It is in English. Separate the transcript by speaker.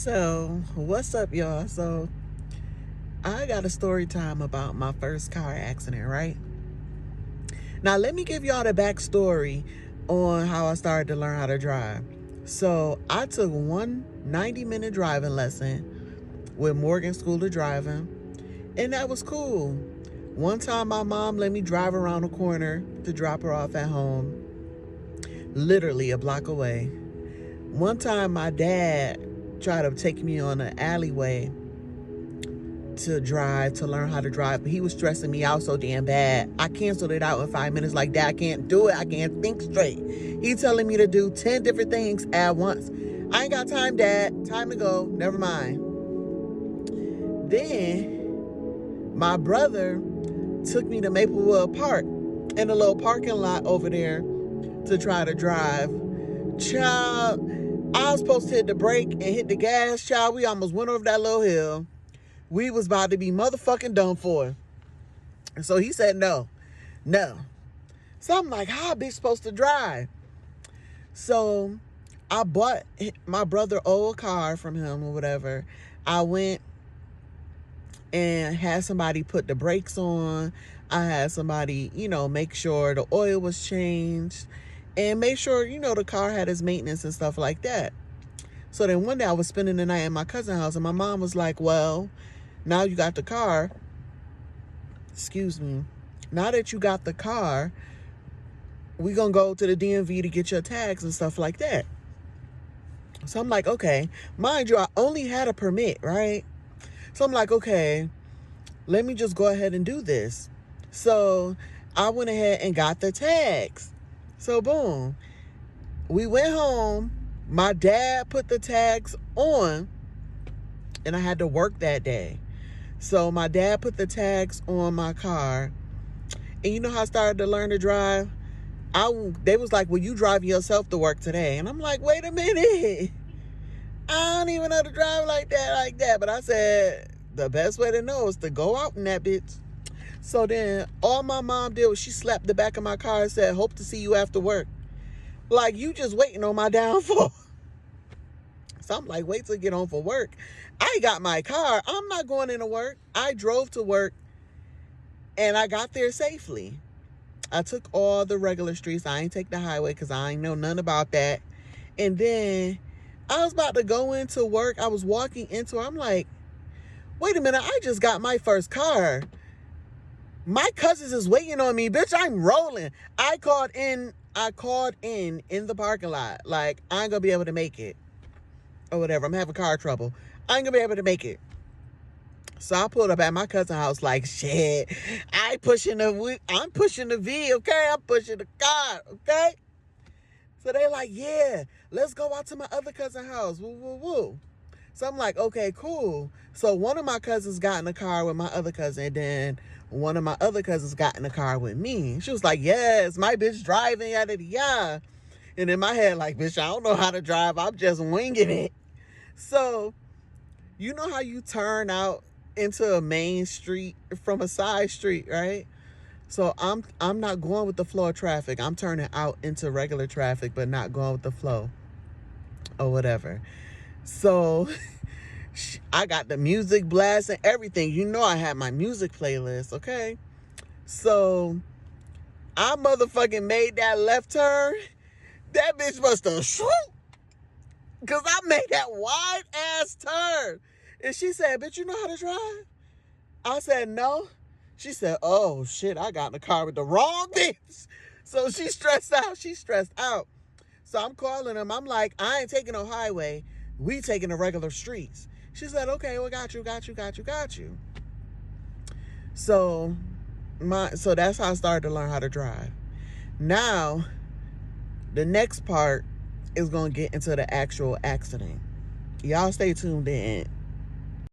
Speaker 1: So, what's up, y'all? So, I got a story time about my first car accident, right? Now, let me give y'all the backstory on how I started to learn how to drive. So, I took one 90-minute driving lesson with Morgan School of Driving, and that was cool. One time, my mom let me drive around the corner to drop her off at home, literally a block away. One time, my dad tried to take me on an alleyway to learn how to drive, but he was stressing me out so damn bad. I canceled it out in 5 minutes. Like, Dad, I can't do it. I can't think straight. He telling me to do 10 different things at once. I ain't got time, Dad. Time to go. Never mind. Then my brother took me to Maplewood Park in a little parking lot over there to try to drive. Child, I was supposed to hit the brake and hit the gas. Child, we almost went over that little hill. We was about to be motherfucking done for. So he said no. So I'm like, how a bitch supposed to drive? So I bought my brother old car from him or whatever. I went and had somebody put the brakes on. I had somebody, make sure the oil was changed and make sure, the car had its maintenance and stuff like that. So then one day I was spending the night at my cousin's house and my mom was like, well, now you got the car. Excuse me. Now that you got the car, we gonna go to the DMV to get your tags and stuff like that. So I'm like, okay. Mind you, I only had a permit, right? So I'm like, okay, let me just go ahead and do this. So I went ahead and got the tags. So boom. We went home. My dad put the tags on and I had to work that day. So my dad put the tags on my car. And you know how I started to learn to drive? They was like, well, you drive yourself to work today. And I'm like, wait a minute. I don't even know how to drive like that. But I said, the best way to know is to go out in that bitch. So then all my mom did was she slapped the back of my car and said, hope to see you after work. Like, you just waiting on my downfall. So I'm like, wait till I get home for work. I got my car. I'm not going into work. I drove to work and I got there safely. I took all the regular streets. I ain't take the highway because I ain't know nothing about that. And then I was about to go into work. I was walking into it. I'm like, wait a minute. I just got my first car. My cousins is waiting on me. Bitch, I'm rolling. I called in the parking lot. Like, I ain't going to be able to make it. Or whatever. I'm having car trouble. I ain't gonna be able to make it. So I pulled up at my cousin's house like, shit, I'm pushing the V, okay? I'm pushing the car, okay? So they like, yeah, let's go out to my other cousin's house. Woo, woo, woo. So I'm like, okay, cool. So one of my cousins got in the car with my other cousin, and then one of my other cousins got in the car with me. She was like, yes, my bitch driving, yada, yada. And in my head, like, bitch, I don't know how to drive. I'm just winging it. So, you know how you turn out into a main street from a side street, right? So I'm not going with the flow of traffic. I'm turning out into regular traffic, but not going with the flow or whatever. So I got the music blast and everything. You know I had my music playlist, okay? So I motherfucking made that left turn. That bitch must have shoot. Because I made that wide ass turn. And she said, bitch, you know how to drive? I said, no. She said, oh, shit, I got in the car with the wrong bitch. So she stressed out. So I'm calling him. I'm like, I ain't taking no highway. We taking the regular streets. She said, okay, well, got you. So that's how I started to learn how to drive. Now, the next part is going to get into the actual accident. Y'all stay tuned in.